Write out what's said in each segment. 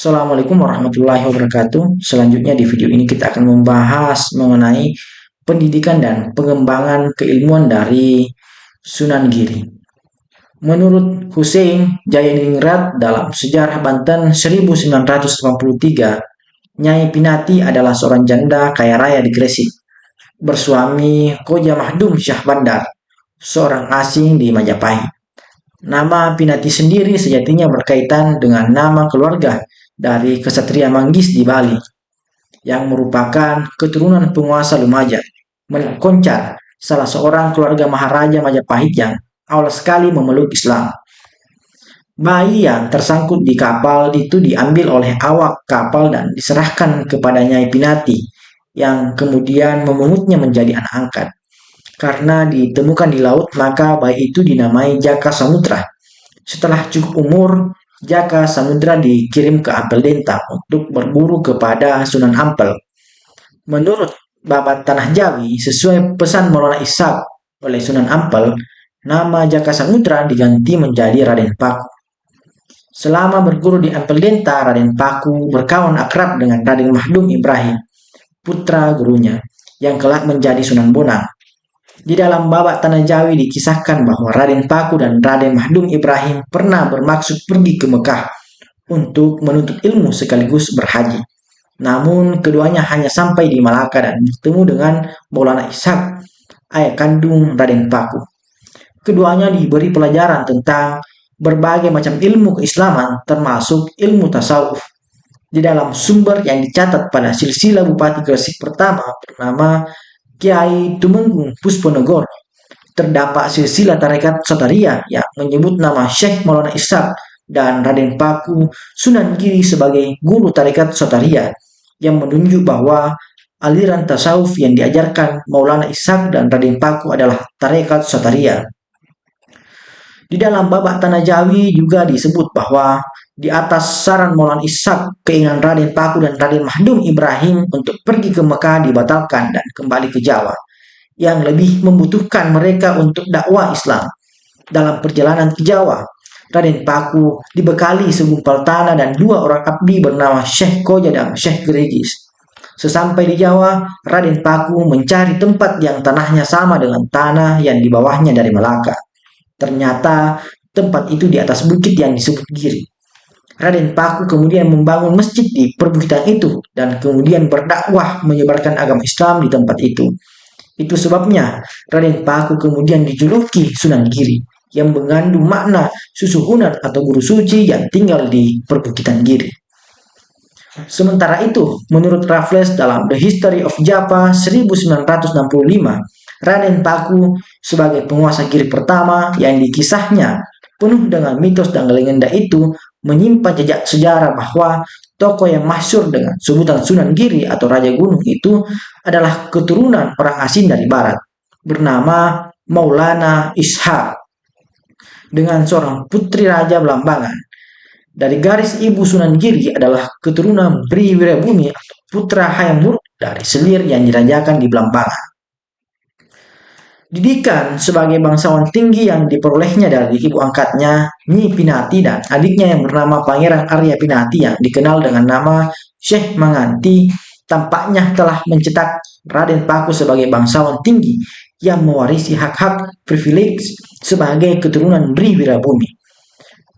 Assalamualaikum warahmatullahi wabarakatuh. Selanjutnya di video ini kita akan membahas mengenai pendidikan dan pengembangan keilmuan dari Sunan Giri. Menurut Hussein Jayaningrat dalam Sejarah Banten 1983, Nyai Pinati adalah seorang janda kaya raya di Gresik, bersuami Koja Mahdum Syah Bandar, seorang asing di Majapahit. Nama Pinati sendiri sejatinya berkaitan dengan nama keluarga dari kesatria Manggis di Bali, yang merupakan keturunan penguasa Lumajang, Menak Koncar, salah seorang keluarga Maharaja Majapahit yang awal sekali memeluk Islam. Bayi yang tersangkut di kapal itu diambil oleh awak kapal dan diserahkan kepada Nyai Pinati, yang kemudian memungutnya menjadi anak angkat. Karena ditemukan di laut, maka bayi itu dinamai Jaka Samudra. Setelah cukup umur, Jaka Samudra dikirim ke Ampel Denta untuk berburu kepada Sunan Ampel. Menurut Babat Tanah Jawi, sesuai pesan Maulana Ishak oleh Sunan Ampel, nama Jaka Samudra diganti menjadi Raden Paku. Selama berguru di Ampel Denta, Raden Paku berkawan akrab dengan Raden Mahdum Ibrahim, putra gurunya, yang kelak menjadi Sunan Bonang. Di dalam Babat Tanah Jawi dikisahkan bahwa Raden Paku dan Raden Mahdum Ibrahim pernah bermaksud pergi ke Mekah untuk menuntut ilmu sekaligus berhaji. Namun keduanya hanya sampai di Malaka dan bertemu dengan Maulana Ishak, ayah kandung Raden Paku. Keduanya diberi pelajaran tentang berbagai macam ilmu keislaman, termasuk ilmu tasawuf. Di dalam sumber yang dicatat pada silsilah Bupati Gresik pertama bernama Kiai Tumenggung Pusponegoro, terdapat silsilah tarekat Sotaria yang menyebut nama Syekh Maulana Ishak dan Raden Paku Sunan Giri sebagai guru tarekat Sotaria, yang menunjuk bahwa aliran tasawuf yang diajarkan Maulana Ishak dan Raden Paku adalah tarekat Sotaria. Di dalam Babat Tanah Jawi juga disebut bahwa di atas saran Maulana Ishak, keinginan Raden Paku dan Raden Mahdum Ibrahim untuk pergi ke Mekah dibatalkan dan kembali ke Jawa, yang lebih membutuhkan mereka untuk dakwah Islam. Dalam perjalanan ke Jawa, Raden Paku dibekali segumpal tanah dan dua orang abdi bernama Syekh Koja dan Syekh Geregis. Sesampai di Jawa, Raden Paku mencari tempat yang tanahnya sama dengan tanah yang di bawahnya dari Malaka. Ternyata tempat itu di atas bukit yang disebut Giri. Raden Paku kemudian membangun masjid di perbukitan itu dan kemudian berdakwah menyebarkan agama Islam di tempat itu. Itu sebabnya Raden Paku kemudian dijuluki Sunan Giri, yang mengandung makna susuhunan atau guru suci yang tinggal di perbukitan Giri. Sementara itu, menurut Raffles dalam The History of Java 1965, Raden Paku sebagai penguasa Giri pertama yang dikisahnya penuh dengan mitos dan legenda itu menyimpan jejak sejarah bahwa tokoh yang masyhur dengan sebutan Sunan Giri atau Raja Gunung itu adalah keturunan orang asing dari barat bernama Maulana Ishak dengan seorang putri Raja Belambangan. Dari garis ibu Sunan Giri adalah keturunan Bri Wirabumi atau putra Hayam Wuruk dari Selir yang dirajakan di Belambangan. Didikan sebagai bangsawan tinggi yang diperolehnya dari ibu angkatnya, Nyi Pinati, dan adiknya yang bernama Pangeran Arya Pinati yang dikenal dengan nama Syekh Manganti, tampaknya telah mencetak Raden Paku sebagai bangsawan tinggi yang mewarisi hak-hak privilege sebagai keturunan Bri Wirabumi.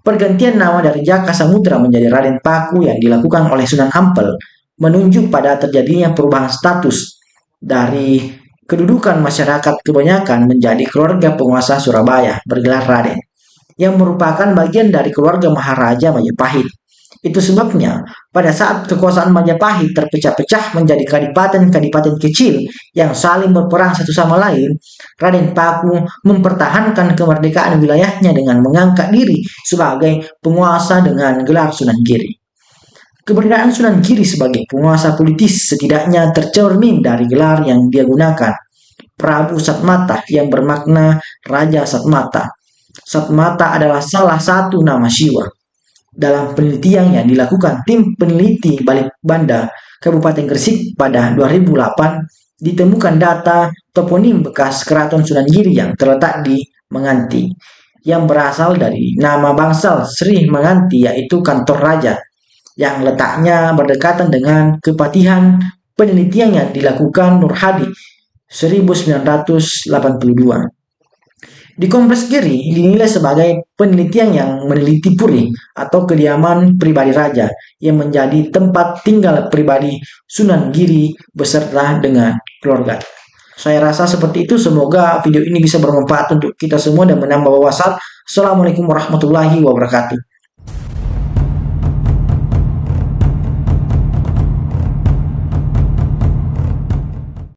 Pergantian nama dari Jaka Samudra menjadi Raden Paku yang dilakukan oleh Sunan Ampel menunjuk pada terjadinya perubahan status dari kedudukan masyarakat kebanyakan menjadi keluarga penguasa Surabaya bergelar Raden, yang merupakan bagian dari keluarga Maharaja Majapahit. Itu sebabnya pada saat kekuasaan Majapahit terpecah-pecah menjadi kadipaten-kadipaten kecil yang saling berperang satu sama lain, Raden Paku mempertahankan kemerdekaan wilayahnya dengan mengangkat diri sebagai penguasa dengan gelar Sunan Giri. Keberadaan Sunan Giri sebagai penguasa politis setidaknya tercermin dari gelar yang dia gunakan, Prabu Satmata, yang bermakna Raja Satmata. Satmata adalah salah satu nama Siwa. Dalam penelitian yang dilakukan tim peneliti Balikbanda Kabupaten Gresik pada 2008, ditemukan data toponim bekas Keraton Sunan Giri yang terletak di Menganti, yang berasal dari nama bangsal Sri Menganti, yaitu kantor raja. yang letaknya berdekatan dengan kepatihan penelitian yang dilakukan Nur Hadi 1982. Di Kompleks Giri dinilai sebagai penelitian yang meneliti puri atau kediaman pribadi raja yang menjadi tempat tinggal pribadi Sunan Giri beserta dengan keluarga. Saya rasa seperti itu. Semoga video ini bisa bermanfaat untuk kita semua dan menambah wawasan. Assalamualaikum warahmatullahi wabarakatuh.